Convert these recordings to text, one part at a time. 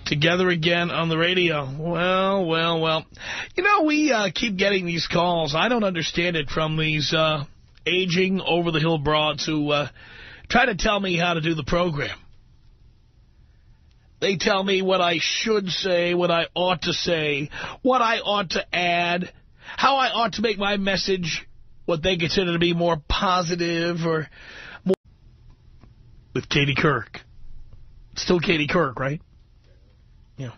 Together again on the radio. Well. You know, we keep getting these calls. I don't understand it from these aging, over-the-hill broads who try to tell me how to do the program. They tell me what I should say, what I ought to say, what I ought to add, how I ought to make my message what they consider to be more positive or more... With Katie Couric. Still Katie Couric, right? Yeah.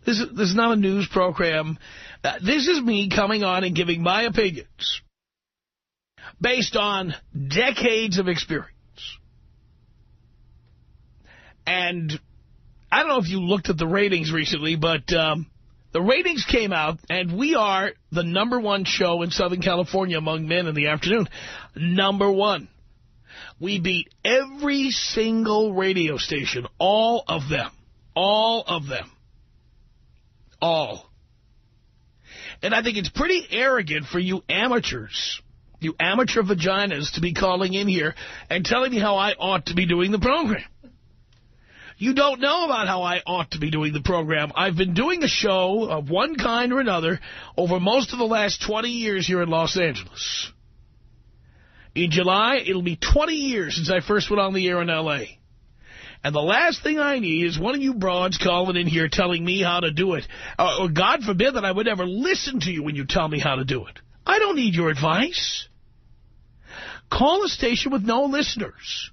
This is not a news program. This is me coming on and giving my opinions based on decades of experience. And I don't know if you looked at the ratings recently, but the ratings came out, and we are the #1 show in Southern California among men in the afternoon. #1. We beat every single radio station, all of them. All of them. All. And I think it's pretty arrogant for you amateurs, you amateur vaginas, to be calling in here and telling me how I ought to be doing the program. You don't know about how I ought to be doing the program. I've been doing a show of one kind or another over most of the last 20 years here in Los Angeles. In July, it'll be 20 years since I first went on the air in L.A. And the last thing I need is one of you broads calling in here telling me how to do it. Or God forbid that I would ever listen to you when you tell me how to do it. I don't need your advice. Call a station with no listeners.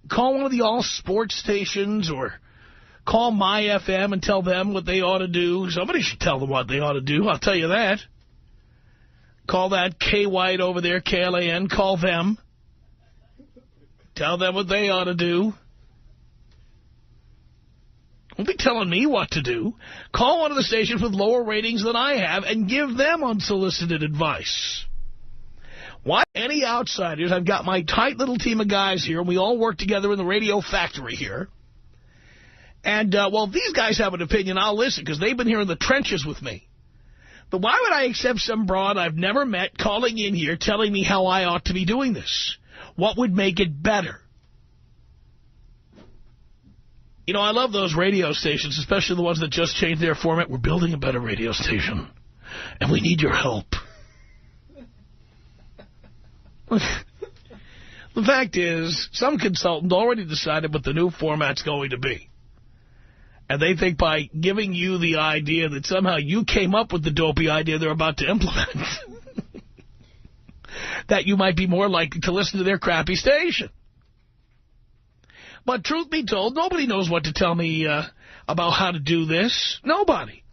Call one of the all-sports stations or call My FM and tell them what they ought to do. Somebody should tell them what they ought to do, I'll tell you that. Call that K White over there, KLAN, call them. Tell them what they ought to do. Don't be telling me what to do. Call one of the stations with lower ratings than I have and give them unsolicited advice. Why any outsiders? I've got my tight little team of guys here, and we all work together in the radio factory here. And, well, if these guys have an opinion, I'll listen, because they've been here in the trenches with me. But why would I accept some broad I've never met calling in here telling me how I ought to be doing this? What would make it better? You know, I love those radio stations, especially the ones that just changed their format. We're building a better radio station, and we need your help. The fact is, some consultant already decided what the new format's going to be. And they think by giving you the idea that somehow you came up with the dopey idea they're about to implement, that you might be more likely to listen to their crappy station. But truth be told, nobody knows what to tell me about how to do this. Nobody.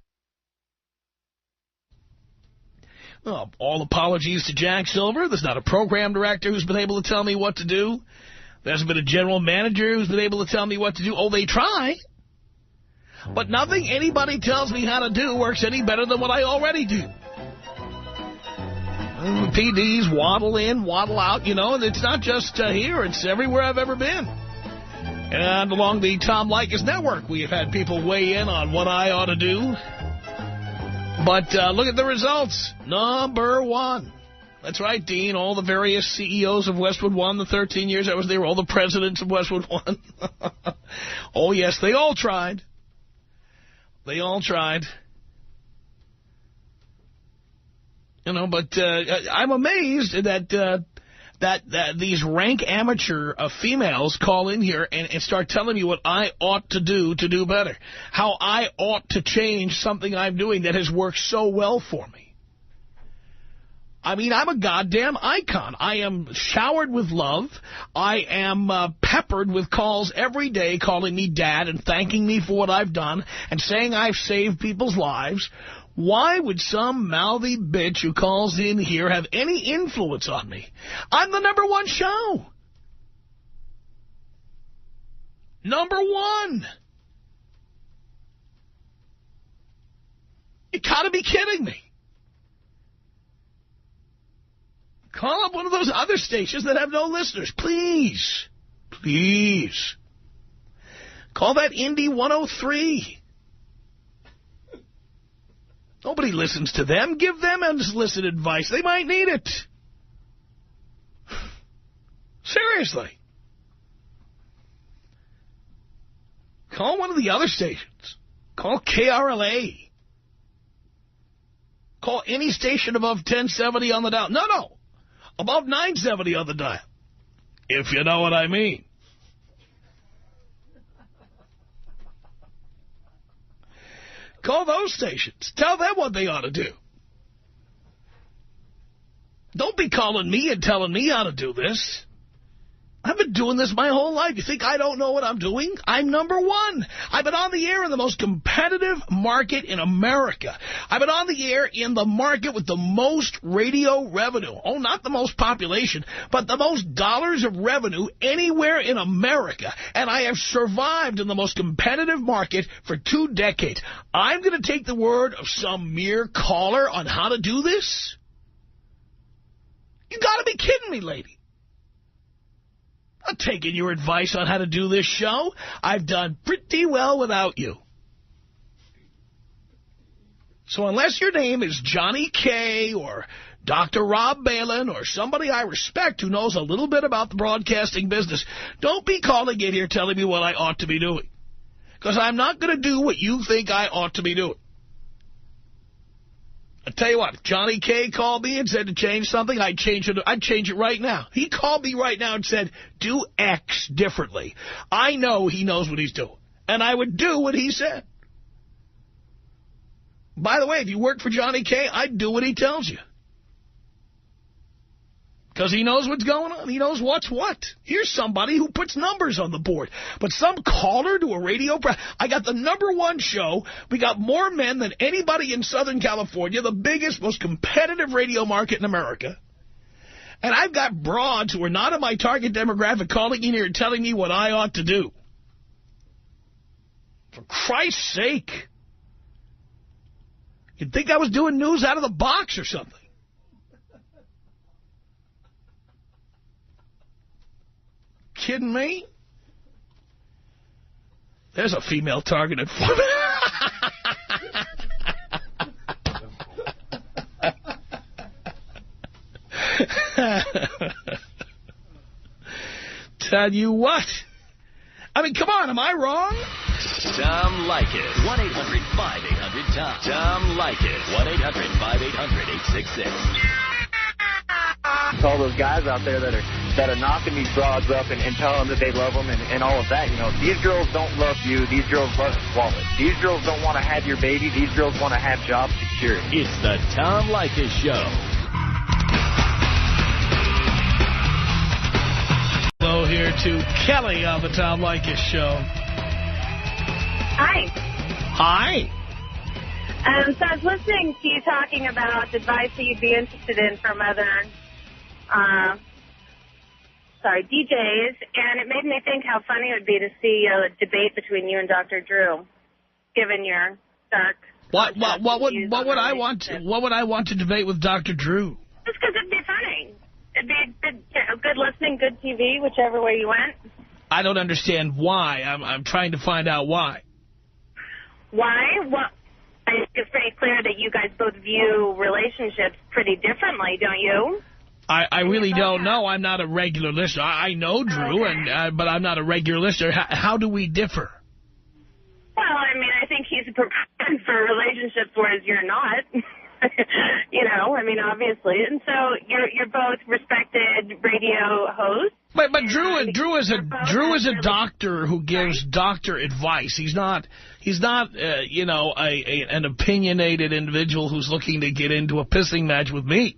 Well, all apologies to Jack Silver. There's not a program director who's been able to tell me what to do. There hasn't been a general manager who's been able to tell me what to do. Oh, they try. But nothing anybody tells me how to do works any better than what I already do. The PDs waddle in, waddle out, you know, and it's not just here. It's everywhere I've ever been. And along the Tom Leykis network, we have had people weigh in on what I ought to do. But look at the results. #1. That's right, Dean. All the various CEOs of Westwood One, the 13 years I was there, all the presidents of Westwood One. Oh, yes, they all tried. They all tried. You know, but I'm amazed that these rank amateur females call in here and start telling me what I ought to do better. How I ought to change something I'm doing that has worked so well for me. I mean, I'm a goddamn icon. I am showered with love. I am peppered with calls every day calling me dad and thanking me for what I've done and saying I've saved people's lives. Why would some mouthy bitch who calls in here have any influence on me? I'm the #1 show. #1. You gotta be kidding me. Call up one of those other stations that have no listeners. Please. Please. Call that Indy 103. Nobody listens to them. Give them unsolicited advice. They might need it. Seriously. Call one of the other stations. Call KRLA. Call any station above 1070 on the dial. No. Above 970 on the dial. If you know what I mean. Call those stations. Tell them what they ought to do. Don't be calling me and telling me how to do this. I've been doing this my whole life. You think I don't know what I'm doing? I'm number one. I've been on the air in the most competitive market in America. I've been on the air in the market with the most radio revenue. Oh, not the most population, but the most dollars of revenue anywhere in America. And I have survived in the most competitive market for 2 decades. I'm going to take the word of some mere caller on how to do this? You got to be kidding me, lady. I'm taking your advice on how to do this show. I've done pretty well without you. So unless your name is Johnny K. or Dr. Rob Balin or somebody I respect who knows a little bit about the broadcasting business, don't be calling in here telling me what I ought to be doing. Because I'm not going to do what you think I ought to be doing. I tell you what, if Johnny K. called me and said to change something, I'd change it right now. He called me right now and said, do X differently. I know he knows what he's doing. And I would do what he said. By the way, if you work for Johnny K., I'd do what he tells you. Because he knows what's going on. He knows what's what. Here's somebody who puts numbers on the board. But some caller to a radio... I got the #1 show. We got more men than anybody in Southern California, the biggest, most competitive radio market in America. And I've got broads who are not in my target demographic calling in here and telling me what I ought to do. For Christ's sake. You'd think I was doing news out of the box or something. Kidding me? There's a female targeted for me. Tell you what. I mean, come on, am I wrong? Tom Leykis. 1-800-5800-TOM. Tom Leykis. 1-800-5800-866. All those guys out there that are knocking these broads up and telling them that they love them and all of that. You know, these girls don't love you. These girls love wallet. These girls don't want to have your baby. These girls want to have job security. It's the Tom Leykis Show. Hello here to Kelly on the Tom Leykis Show. Hi. Hi. So I was listening to you talking about advice that you'd be interested in from other DJs, and it made me think how funny it would be to see a debate between you and Dr. Drew, given your dark... What would I want to debate with Dr. Drew? Just because it'd be funny. It'd be good listening, good TV, whichever way you went. I don't understand why. I'm trying to find out why. Why? Well, it's pretty clear that you guys both view relationships pretty differently, don't you? I really don't know. I'm not a regular listener. I know Drew, okay. but I'm not a regular listener. How do we differ? Well, I mean, I think he's a proponent for relationships, whereas you're not. You know, I mean, obviously. And so you're both respected radio hosts. But Drew is a doctor who gives doctor advice. He's not you know, an opinionated individual who's looking to get into a pissing match with me.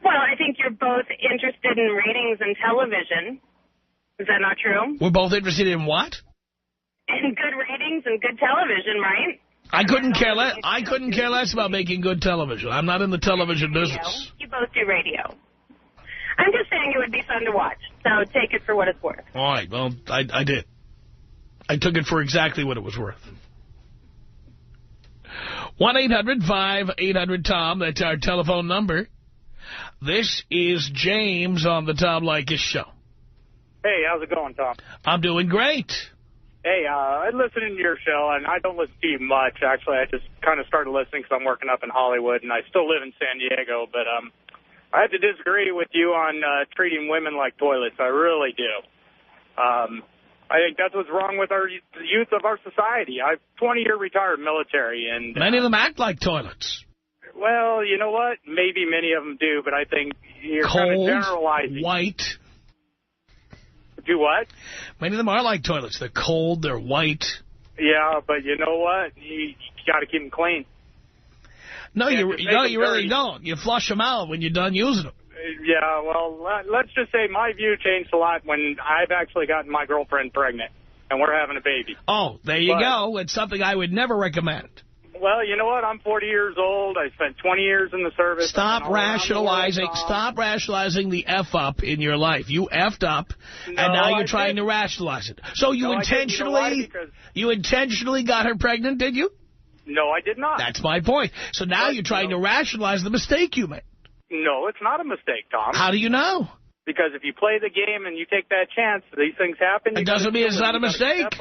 Well, I think you're both interested in ratings and television. Is that not true? We're both interested in what? In good ratings and good television, right? I couldn't care less about making good television. I'm not in the television business. You both do radio. I'm just saying it would be fun to watch, so take it for what it's worth. All right, well, I did. I took it for exactly what it was worth. 1-800-5800-TOM, that's our telephone number. This is James on the Tom Leykis Show. Hey, how's it going, Tom? I'm doing great. Hey, I listen to your show, and I don't listen to you much. Actually, I just kind of started listening because I'm working up in Hollywood, and I still live in San Diego. But I have to disagree with you on treating women like toilets. I really do. I think that's what's wrong with the youth of our society. I'm 20-year retired military, and many of them act like toilets. Well, you know what? Maybe many of them do, but I think you're kind of generalizing. White. Do what? Many of them are like toilets. They're cold. They're white. Yeah, but you know what? You got to keep them clean. No, you really don't. You flush them out when you're done using them. Yeah, well, let's just say my view changed a lot when I've actually gotten my girlfriend pregnant, and we're having a baby. Oh, there you go. It's something I would never recommend. Well, you know what? I'm 40 years old. I spent 20 years in the service. Stop rationalizing. Stop rationalizing the F up in your life. You effed up, and now you're trying to rationalize it. So you intentionally got her pregnant, did you? No, I did not. That's my point. So now you're trying to rationalize the mistake you made. No, it's not a mistake, Tom. How do you know? Because if you play the game and you take that chance, these things happen. It doesn't mean it's not a mistake.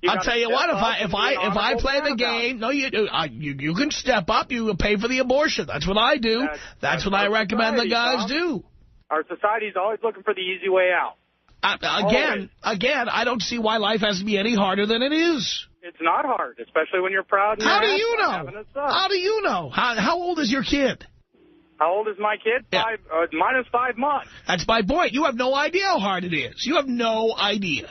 I'll tell you what, if I play the game, no, you can step up. You pay for the abortion. That's what I do. That's what I recommend the guys do. Our society's always looking for the easy way out. Again, I don't see why life has to be any harder than it is. It's not hard, especially when you're proud. And How do you know? How do you know? How old is your kid? How old is my kid? Yeah. Minus 5 months. That's my point. You have no idea how hard it is. You have no idea.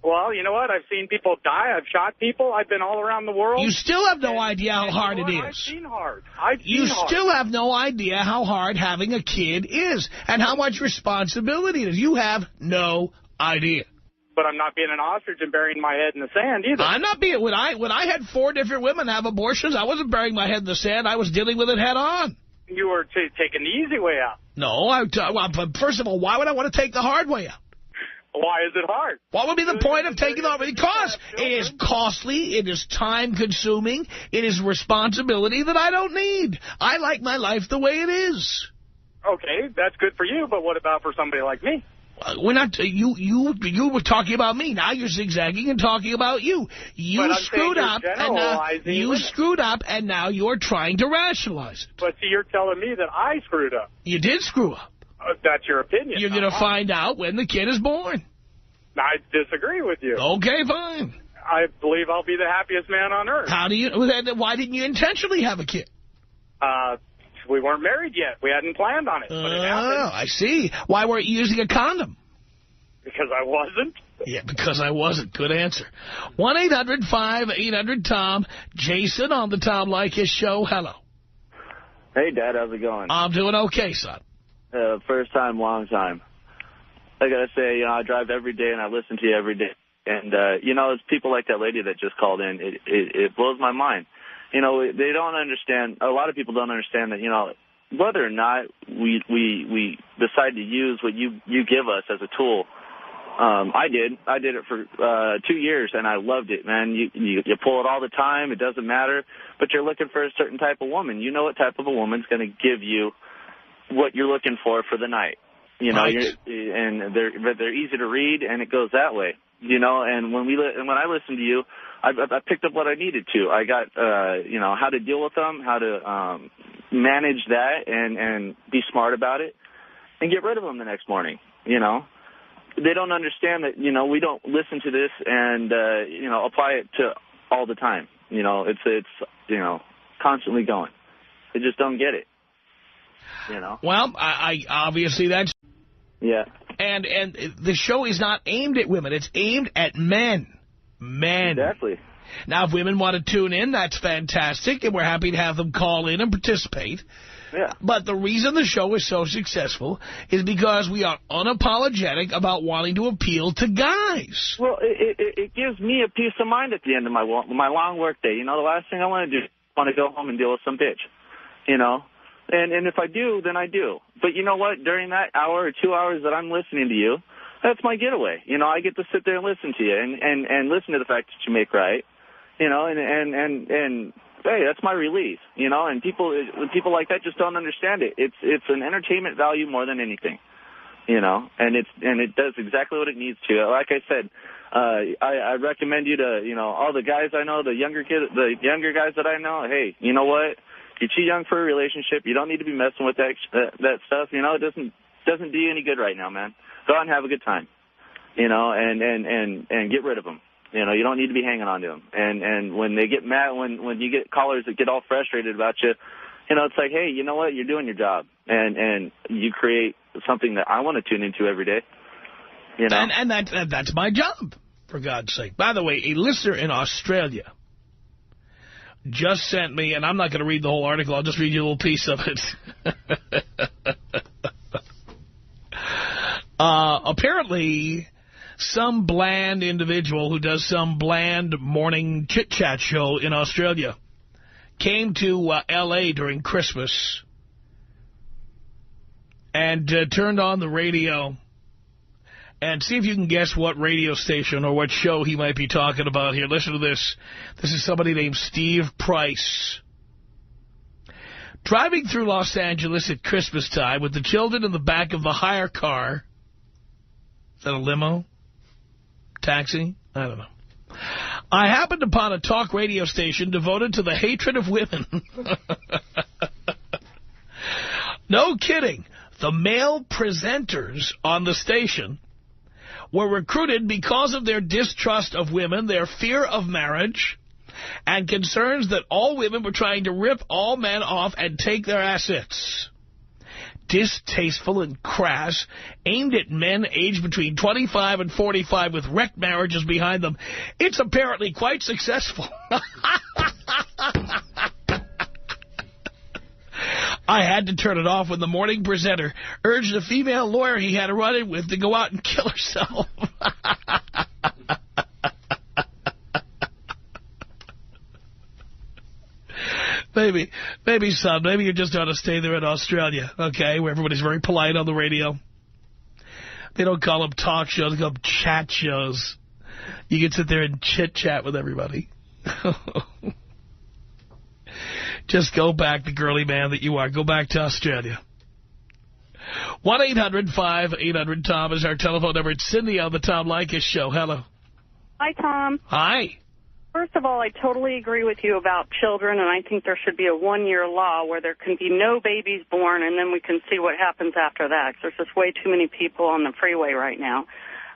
Well, you know what? I've seen people die. I've shot people. I've been all around the world. You still have no idea how hard it is. I've seen hard. You still have no idea how hard having a kid is and how much responsibility it is. You have no idea. But I'm not being an ostrich and burying my head in the sand either. I'm not being. When I had 4 different women have abortions, I wasn't burying my head in the sand. I was dealing with it head on. You were taking the easy way out. No, first of all, why would I want to take the hard way out? Why is it hard? What would be the point of taking the hard way? Because it is costly, it is time-consuming, it is responsibility that I don't need. I like my life the way it is. Okay, that's good for you, but what about for somebody like me? We're not. You were talking about me. Now you're zigzagging and talking about you. You screwed up, and now you're trying to rationalize it. But see, you're telling me that I screwed up. You did screw up. That's your opinion. You're going to find out when the kid is born. I disagree with you. Okay, fine. I believe I'll be the happiest man on earth. Why didn't you intentionally have a kid? We weren't married yet. We hadn't planned on it. But it happened. I see. Why weren't you using a condom? Because I wasn't. Yeah, because I wasn't. Good answer. 1-800-5800-TOM. Jason on the Tom Leykis Show. Hello. Hey, Dad. How's it going? I'm doing okay, son. First time, long time. I got to say, I drive every day and I listen to you every day. And, it's people like that lady that just called in. It blows my mind. They don't understand, a lot of people don't understand that, whether or not we decide to use what you give us as a tool. I did it for 2 years, and I loved it, man. You pull it all the time. It doesn't matter. But you're looking for a certain type of woman. You know what type of a woman's going to give you what you're looking for the night. Right. And they're easy to read, and it goes that way. And when I listen to you, I picked up what I needed to. I got, how to deal with them, how to manage that and be smart about it and get rid of them the next morning, They don't understand that, we don't listen to this and, apply it to all the time. It's constantly going. They just don't get it, Well, I obviously that's... Yeah. And the show is not aimed at women. It's aimed at men. Men. Exactly. Now, if women want to tune in, that's fantastic, and we're happy to have them call in and participate. Yeah. But the reason the show is so successful is because we are unapologetic about wanting to appeal to guys. Well, it gives me a peace of mind at the end of my long work day. The last thing I want to do is want to go home and deal with some bitch, And if I do, then I do. But you know what? During that hour or 2 hours that I'm listening to you, that's my getaway. I get to sit there and listen to you and listen to the fact that you make right. And hey, that's my release. And people like that just don't understand it. It's an entertainment value more than anything. And it does exactly what it needs to. Like I said, I recommend you to, all the guys I know, the younger guys that I know. Hey, you know what? You're too young for a relationship. You don't need to be messing with that stuff. It doesn't do you any good right now, man. Go out and have a good time. you know, and get rid of them. You know, you don't need to be hanging on to them. And when they get mad, when you get callers that get all frustrated about you, you know, it's like, hey, you know what? You're doing your job. And you create something that I want to tune into every day. You know? And that's my job, for God's sake. By the way, a listener in Australia just sent me, and I'm not going to read the whole article, I'll just read you a little piece of it. Apparently, some bland individual who does some bland morning chit-chat show in Australia came to L.A. during Christmas and turned on the radio. And see if you can guess what radio station or what show he might be talking about here. Listen to this. This is somebody named Steve Price. Driving through Los Angeles at Christmas time with the children in the back of the hire car. Is that a limo? Taxi? I don't know. I happened upon a talk radio station devoted to the hatred of women. No kidding. The male presenters on the station were recruited because of their distrust of women, their fear of marriage, and concerns that all women were trying to rip all men off and take their assets. Distasteful and crass, aimed at men aged between 25 and 45 with wrecked marriages behind them. It's apparently quite successful. I had to turn it off when the morning presenter urged a female lawyer he had a run-in with to go out and kill herself. Maybe, son, maybe you just ought to stay there in Australia, okay, where everybody's very polite on the radio. They don't call them talk shows, they call them chat shows. You can sit there and chit-chat with everybody. Just go back, the girly man that you are. Go back to Australia. 1-800-5800-TOM is our telephone number. It's Cindy on the Tom Leykis Show. Hello. Hi, Tom. Hi. First of all, I totally agree with you about children, and I think there should be a one-year law where there can be no babies born, and then we can see what happens after that, because there's just way too many people on the freeway right now.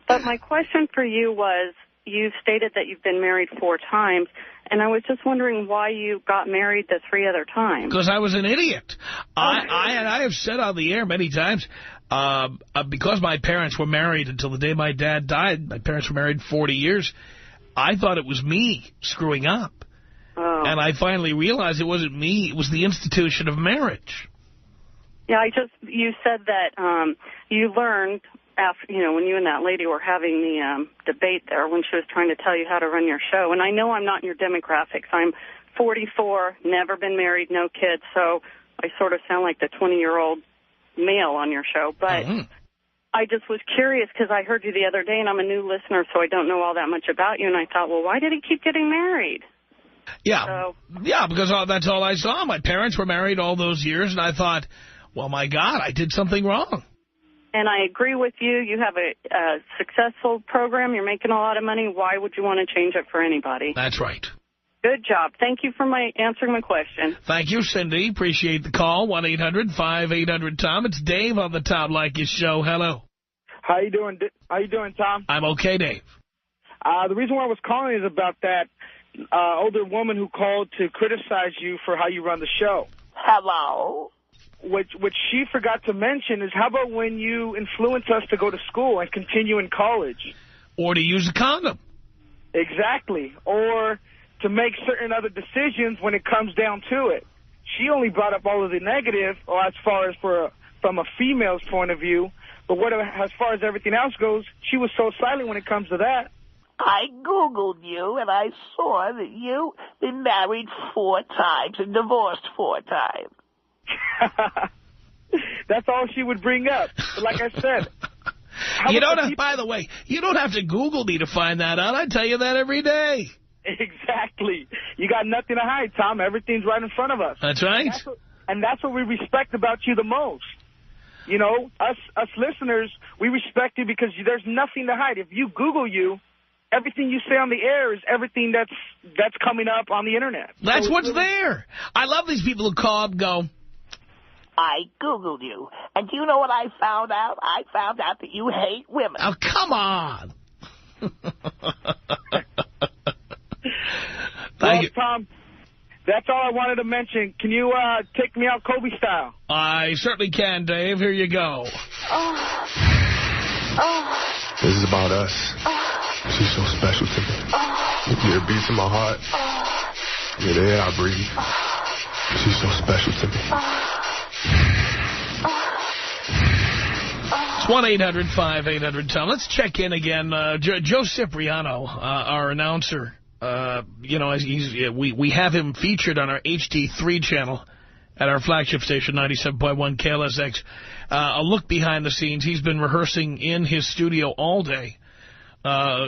But my question for you was, you stated that you've been married 4 times, and I was just wondering why you got married the 3 other times. Because I was an idiot. I have said on the air many times, because my parents were married until the day my dad died, my parents were married 40 years, I thought it was me screwing up. Oh. And I finally realized it wasn't me, it was the institution of marriage. Yeah, you said that you learned after, when you and that lady were having the debate there, when she was trying to tell you how to run your show. And I know I'm not in your demographics. I'm 44, never been married, no kids, so I sort of sound like the 20-year-old male on your show. But I just was curious because I heard you the other day, and I'm a new listener, so I don't know all that much about you. And I thought, well, why did he keep getting married? Yeah, yeah, because that's all I saw. My parents were married all those years, and I thought, well, my God, I did something wrong. And I agree with you. You have a successful program. You're making a lot of money. Why would you want to change it for anybody? That's right. Good job. Thank you for answering my question. Thank you, Cindy. Appreciate the call. 1-800-5800-TOM. It's Dave on the Tom Leykis Show. Hello. How you doing, Tom? I'm okay, Dave. The reason why I was calling is about that older woman who called to criticize you for how you run the show. Hello. Which she forgot to mention is, how about when you influence us to go to school and continue in college? Or to use a condom. Exactly. Or to make certain other decisions when it comes down to it. She only brought up all of the negative, or as far as from a female's point of view, but as far as everything else goes, she was so silent when it comes to that. I Googled you, and I saw that you've been married 4 times and divorced 4 times. That's all she would bring up. But like I said... by the way, you don't have to Google me to find that out. I tell you that every day. Exactly. You got nothing to hide, Tom. Everything's right in front of us. That's right. And that's what we respect about you the most. You know, us listeners, we respect you because there's nothing to hide. If you Google you, everything you say on the air is everything that's coming up on the Internet. That's what's there. I love these people who call up and go, I Googled you. And do you know what I found out? I found out that you hate women. Oh, come on. Well, Tom, that's all I wanted to mention. Can you take me out Kobe style? I certainly can, Dave. Here you go. This is about us. She's so special to me. You're a beat in my heart. You're the air I breathe. She's so special to me. It's 1-800-5800-TOM. Let's check in again. Joe Cipriano, our announcer, you know, we have him featured on our HD3 channel at our flagship station, 97.1 KLSX. A look behind the scenes. He's been rehearsing in his studio all day.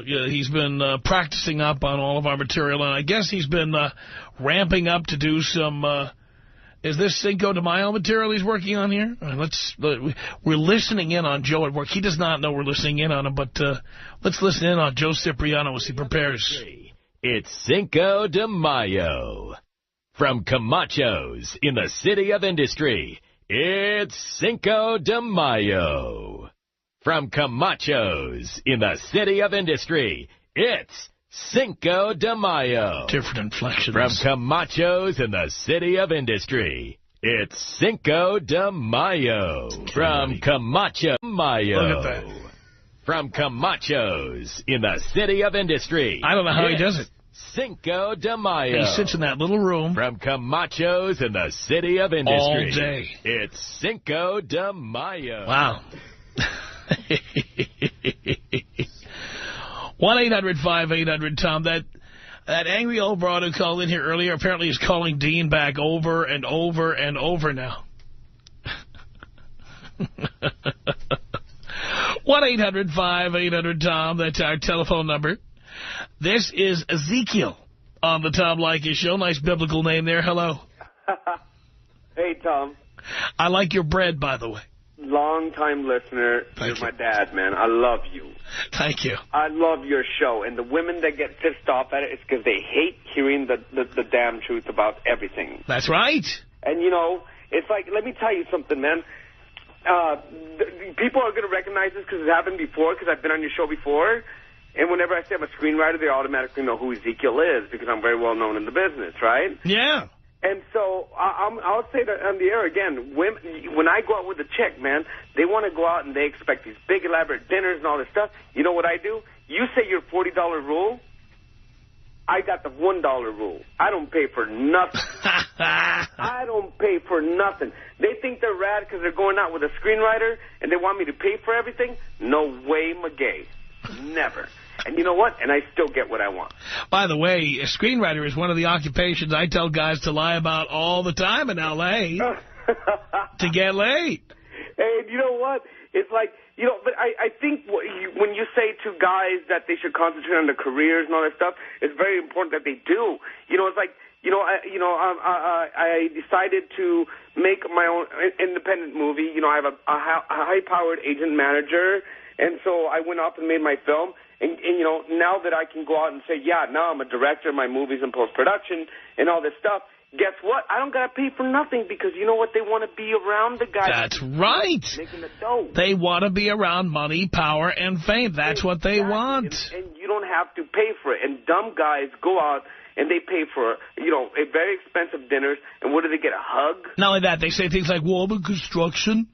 He's been practicing up on all of our material, and I guess he's been ramping up to do some... is this Cinco de Mayo material he's working on here? We're listening in on Joe at work. He does not know we're listening in on him, but let's listen in on Joe Cipriano as he prepares. It's Cinco de Mayo. From Camacho's in the City of Industry, it's Cinco de Mayo. From Camacho's in the City of Industry, it's Cinco de Mayo. Different inflections. From Camacho's in the City of Industry, it's Cinco de Mayo. From Camacho Mayo. Look at that. From Camacho's in the City of Industry. I don't know how he does it. Cinco de Mayo. He sits in that little room. From Camacho's in the City of Industry. All day. It's Cinco de Mayo. Wow. 1-800-5800-TOM. That angry old broad who called in here earlier apparently is calling Dean back over and over and over now. 1-800-5800-TOM. That's our telephone number. This is Ezekiel on the Tom Leykis Show. Nice biblical name there. Hello. Hey, Tom. I like your bread, by the way. Long-time listener. You're my dad, man. I love you. Thank you. I love your show. And the women that get pissed off at it, it's because they hate hearing the damn truth about everything. That's right. And, you know, it's like, let me tell you something, man. People are going to recognize this because it happened before, because I've been on your show before. And whenever I say I'm a screenwriter, they automatically know who Ezekiel is because I'm very well known in the business, right? Yeah. And so I'll say that on the air again. When I go out with a chick, man, they want to go out and they expect these big elaborate dinners and all this stuff. You know what I do? You say your $40 rule. I got the $1 rule. I don't pay for nothing. I don't pay for nothing. They think they're rad because they're going out with a screenwriter and they want me to pay for everything. No way, McGay. Never. And you know what? And I still get what I want. By the way, a screenwriter is one of the occupations I tell guys to lie about all the time in L.A. to get laid. And you know what? It's like, you know, but I think when you say to guys that they should concentrate on their careers and all that stuff, it's very important that they do. You know, it's like, I decided to make my own independent movie. You know, I have a high-powered agent manager, and so I went up and made my film. And, you know, now that I can go out and say, yeah, now I'm a director of my movies and post-production and all this stuff, guess what? I don't got to pay for nothing because you know what? They want to be around the guys. That's right. Making the dough. They want to be around money, power, and fame. That's what they want. And you don't have to pay for it. And dumb guys go out and they pay for, you know, a very expensive dinners. And what do they get, a hug? Not only that, they say things like woman construction.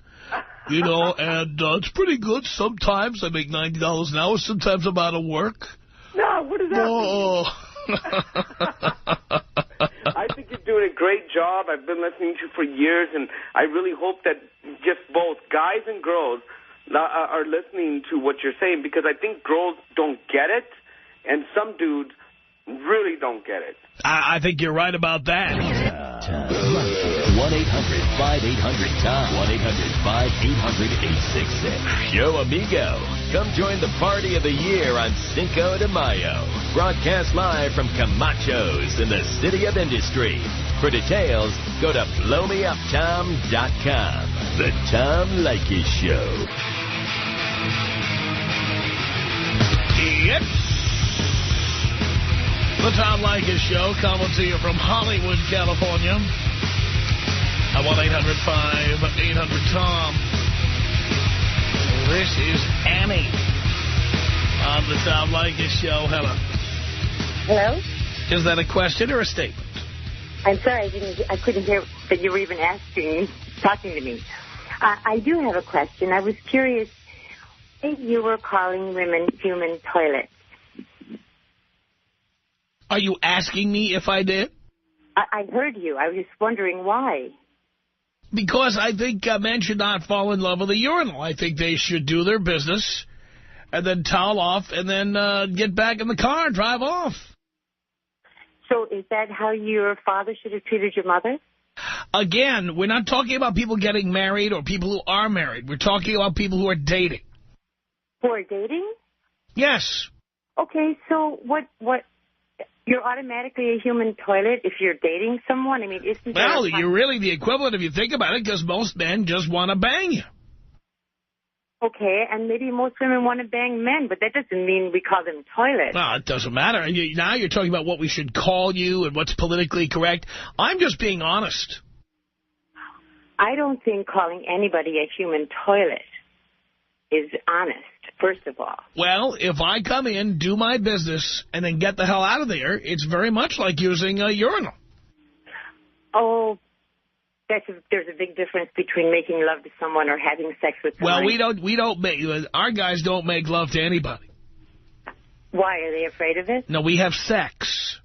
You know, and it's pretty good. Sometimes I make $90 an hour. Sometimes I'm out of work. No, what does that mean? I think you're doing a great job. I've been listening to you for years, and I really hope that just both guys and girls are listening to what you're saying, because I think girls don't get it, and some dudes really don't get it. I think you're right about that. 1-800-5800-TOM. 1-800-5800-866. Yo, amigo. Come join the party of the year on Cinco de Mayo. Broadcast live from Camacho's in the City of Industry. For details, go to blowmeuptom.com. The Tom Leykis Show. Yep. The Tom Leykis Show, coming to you from Hollywood, California. At 1-800-5800-TOM. This is Annie on the Tom Leykis Show. Hello. Hello? Is that a question or a statement? I'm sorry, I couldn't hear that you were even talking to me. I do have a question. I was curious if you were calling women human toilets. Are you asking me if I did? I heard you. I was just wondering why. Because I think men should not fall in love with a urinal. I think they should do their business and then towel off and then get back in the car and drive off. So is that how your father should have treated your mother? Again, we're not talking about people getting married or people who are married. We're talking about people who are dating. Who are dating? Yes. Okay, so what? You're automatically a human toilet if you're dating someone? I mean, isn't that... Well, you're really the equivalent if you think about it, because most men just want to bang you. Okay, and maybe most women want to bang men, but that doesn't mean we call them toilets. Well, it doesn't matter. Now you're talking about what we should call you and what's politically correct. I'm just being honest. I don't think calling anybody a human toilet is honest, first of all. Well, if I come in, do my business, and then get the hell out of there, it's very much like using a urinal. Oh, there's a big difference between making love to someone or having sex with someone. Well, our guys don't make love to anybody. Why? Are they afraid of it? No, we have sex.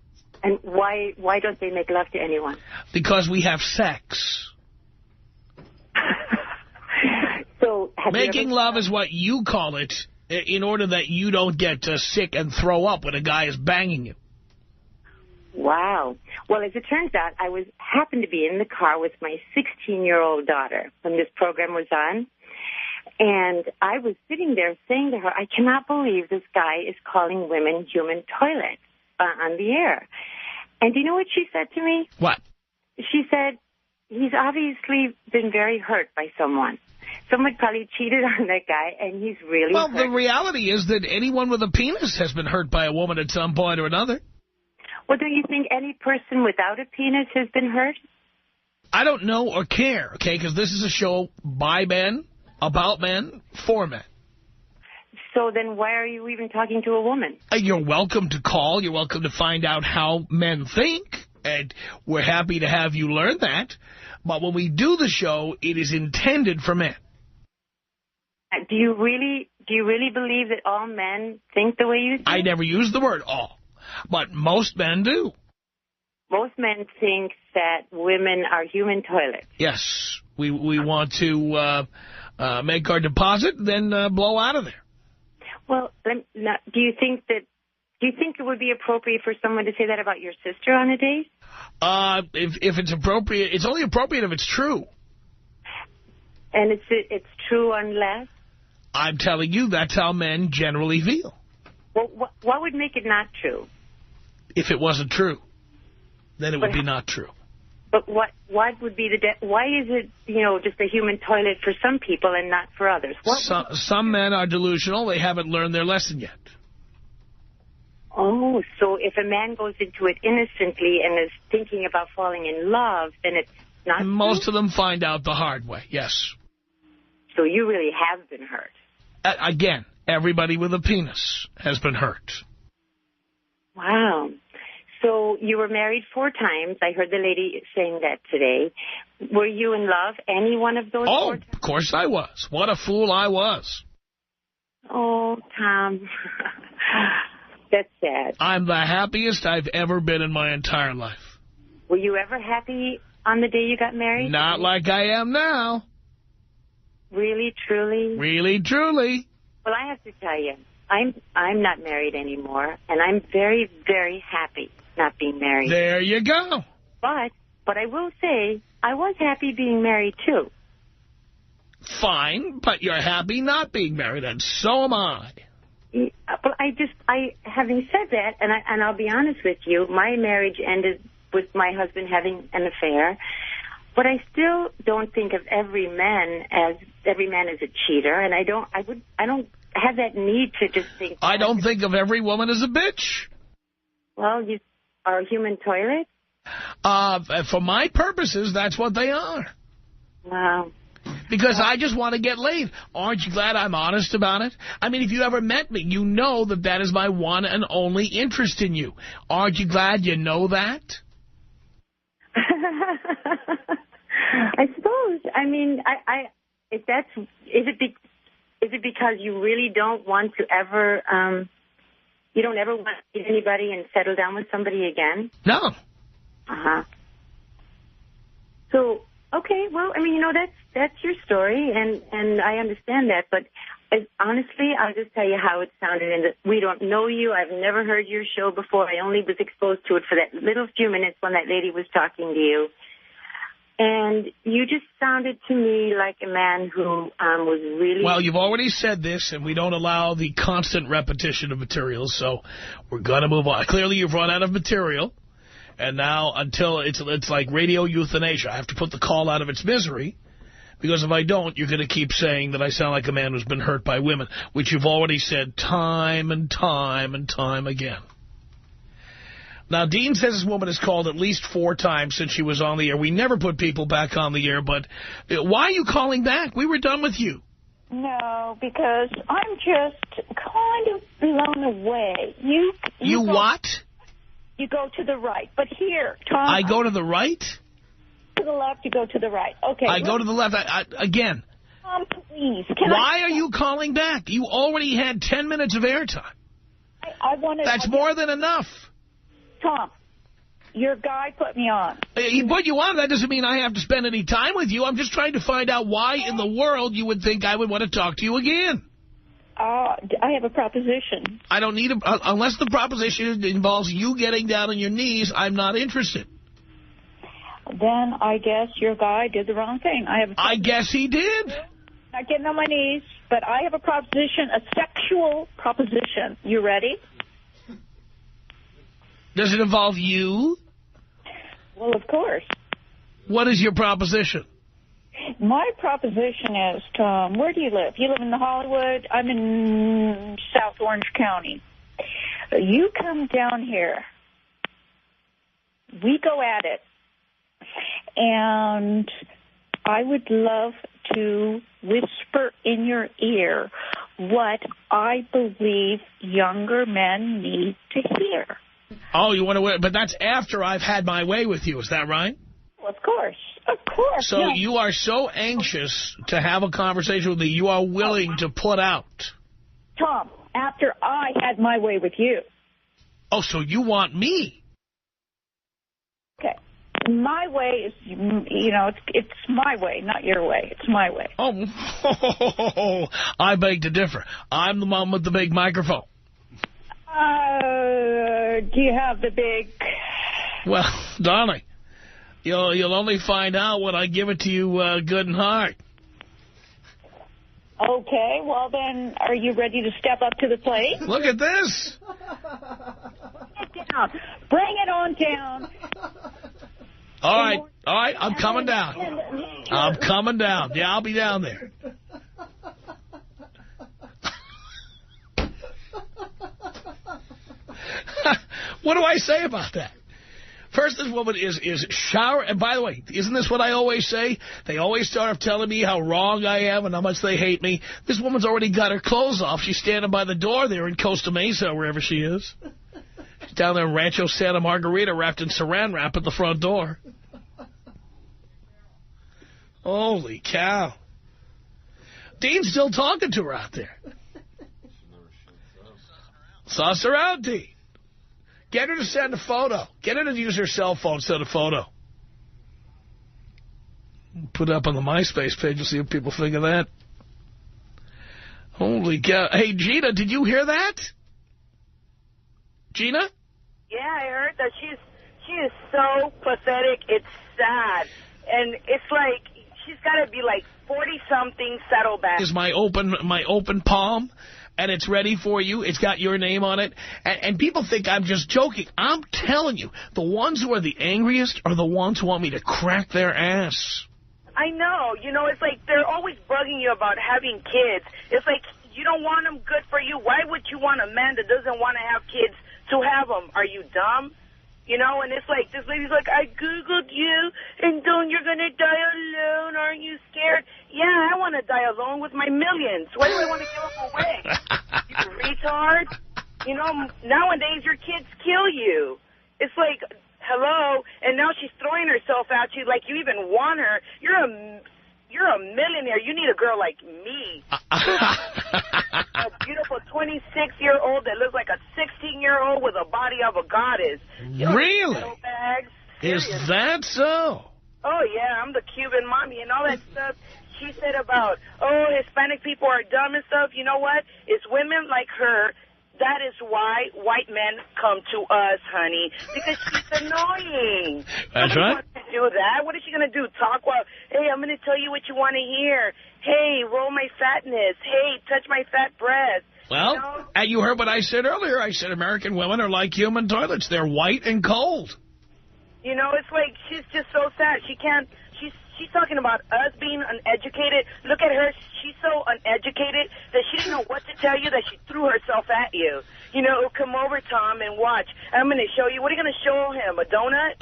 And why don't they make love to anyone? Because we have sex. So making love is what you call it, in order that you don't get sick and throw up when a guy is banging you. Wow. Well, as it turns out, I happened to be in the car with my 16-year-old daughter when this program was on. And I was sitting there saying to her, I cannot believe this guy is calling women human toilets on the air. And do you know what she said to me? What? She said, he's obviously been very hurt by someone. Someone probably cheated on that guy, and he's really hurt. Well, the reality is that anyone with a penis has been hurt by a woman at some point or another. Well, do you think any person without a penis has been hurt? I don't know or care, okay, because this is a show by men, about men, for men. So then why are you even talking to a woman? You're welcome to call. You're welcome to find out how men think, and we're happy to have you learn that. But when we do the show, it is intended for men. Do you really believe that all men think the way you think? I never use the word all, but most men do. Most men think that women are human toilets. Yes. We want to make our deposit, then blow out of there. Well, do you think it would be appropriate for someone to say that about your sister on a date? If it's appropriate, it's only appropriate if it's true. And it's true unless? I'm telling you, that's how men generally feel. Well, what would make it not true? If it wasn't true, then it would be not true. But what would be why is it, just a human toilet for some people and not for others? Some men are delusional. They haven't learned their lesson yet. Oh, so if a man goes into it innocently and is thinking about falling in love, then it's not Most of them find out the hard way, yes. So you really have been hurt. Again, everybody with a penis has been hurt. Wow. So you were married 4 times. I heard the lady saying that today. Were you in love any one of those 4 times? Of course I was. What a fool I was. Oh, Tom. That's sad. I'm the happiest I've ever been in my entire life. Were you ever happy on the day you got married? Not like I am now. Really, truly? Really, truly. Well, I have to tell you, I'm not married anymore, and I'm very, very happy not being married. There you go. But I will say, I was happy being married, too. Fine, but you're happy not being married, and so am I. But having said that, and I'll be honest with you, my marriage ended with my husband having an affair. But I still don't think of every man as a cheater, and I don't have that need to just think. I don't think of every woman as a bitch. Well, you are a human toilet. For my purposes, that's what they are. Wow. Because I just want to get laid. Aren't you glad I'm honest about it? I mean, if you ever met me, you know that that is my one and only interest in you. Aren't you glad you know that? I suppose. I mean, is it because you really don't want to ever, you don't ever want to meet anybody and settle down with somebody again? No. Uh-huh. So, okay, well, I mean, you know, that's your story, and I understand that, but honestly, I'll just tell you how it sounded, and we don't know you. I've never heard your show before. I only was exposed to it for that little few minutes when that lady was talking to you. And you just sounded to me like a man who was really... Well, you've already said this, and we don't allow the constant repetition of material, so we're going to move on. Clearly, you've run out of material, and now until it's like radio euthanasia. I have to put the call out of its misery, because if I don't, you're going to keep saying that I sound like a man who's been hurt by women, which you've already said time and time and time again. Now, Dean says this woman has called at least 4 times since she was on the air. We never put people back on the air, but why are you calling back? We were done with you. No, because I'm just kind of blown away. You what? You go to the right. But here, Tom... I go to the right? To the left, you go to the right. Okay. I go to the left. Again. Tom, please. Why are you calling back? You already had 10 minutes of airtime. That's more than enough. Tom, your guy put me on. He put you on. That doesn't mean I have to spend any time with you. I'm just trying to find out why in the world you would think I would want to talk to you again. I have a proposition. I don't need unless the proposition involves you getting down on your knees, I'm not interested. Then I guess your guy did the wrong thing. I guess he did. Not getting on my knees, but I have a proposition, a sexual proposition. You ready? Does it involve you? Well, of course. What is your proposition? My proposition is, Tom, where do you live? You live in the Hollywood? I'm in South Orange County. You come down here. We go at it. And I would love to whisper in your ear what I believe younger men need to hear. Oh, you want to... But that's after I've had my way with you. Is that right? Well, of course. Of course. So you are so anxious to have a conversation with me, you are willing to put out. Tom, after I had my way with you. Oh, so you want me? Okay. My way is, you know, it's my way, not your way. It's my way. Oh, I beg to differ. I'm the one with the big microphone. Do you have the big... Well, darling, you'll only find out when I give it to you good and hard. Okay, well then, are you ready to step up to the plate? Look at this. Bring it down. Bring it on down. All right, I'm coming down. I'm coming down. Yeah, I'll be down there. What do I say about that? First, this woman is shower. And by the way, isn't this what I always say? They always start off telling me how wrong I am and how much they hate me. This woman's already got her clothes off. She's standing by the door there in Costa Mesa, wherever she is. She's down there in Rancho Santa Margarita, wrapped in saran wrap at the front door. Holy cow. Dean's still talking to her out there. Sauce her out, Dean. Get her to send a photo. Get her to use her cell phone, send a photo. Put it up on the MySpace page and see what people think of that. Holy cow. Hey, Gina, did you hear that? Gina? Yeah, I heard that. She is so pathetic. It's sad. And it's like, she's got to be like 40-something, settle back. Is my open palm, and it's ready for you. It's got your name on it. And people think I'm just joking. I'm telling you, the ones who are the angriest are the ones who want me to crack their ass. I know. You know, it's like they're always bugging you about having kids. It's like you don't want them good for you. Why would you want a man that doesn't want to have kids to have them? Are you dumb? You know, and it's like, this lady's like, I Googled you, and you're going to die alone. Aren't you scared? Yeah, I want to die alone with my millions. Why do I want to give them away? You retard. You know, nowadays your kids kill you. It's like, hello, and now she's throwing herself at you like you even want her. You're a millionaire. You need a girl like me. A beautiful 26-year-old that looks like a 16-year-old with a body of a goddess. Really? Is that so? Oh, yeah, I'm the Cuban mommy and all that stuff. She said about, oh, Hispanic people are dumb and stuff. You know what? It's women like her. That is why white men come to us, honey, because she's annoying. That's right. Wants to do that. What is she going to do? Talk well? Hey, I'm going to tell you what you want to hear. Hey, roll my fatness. Hey, touch my fat breast. Well, you know? and you heard what I said earlier. I said American women are like human toilets. They're white and cold. You know, it's like she's just so sad. She can't. She's talking about us being uneducated. Look at her. She's so uneducated that she didn't know what to tell you, that she threw herself at you. You know, come over, Tom, and watch. I'm going to show you. What are you going to show him, a donut?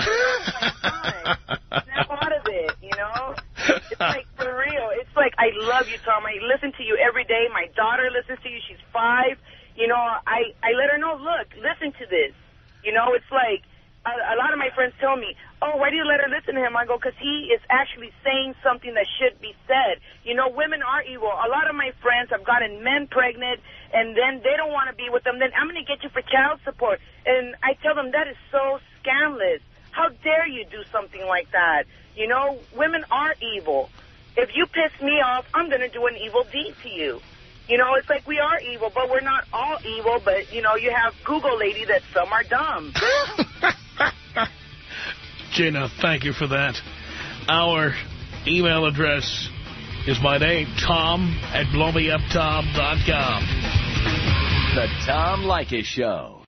Snap out of it, you know? It's like, for real. It's like, I love you, Tom. I listen to you every day. My daughter listens to you. She's 5. You know, I let her know, look, listen to this. You know, it's like, a lot of my friends tell me, oh, why do you let her listen to him? I go, because he is actually saying something that should be said. You know, women are evil. A lot of my friends have gotten men pregnant, and then they don't want to be with them. Then I'm going to get you for child support. And I tell them that is so scandalous. How dare you do something like that? You know, women are evil. If you piss me off, I'm going to do an evil deed to you. You know, it's like we are evil, but we're not all evil. But, you know, you have Google lady that some are dumb. Gina, thank you for that. Our email address is my name, Tom@blowmeuptom.com. The Tom Leykis Show.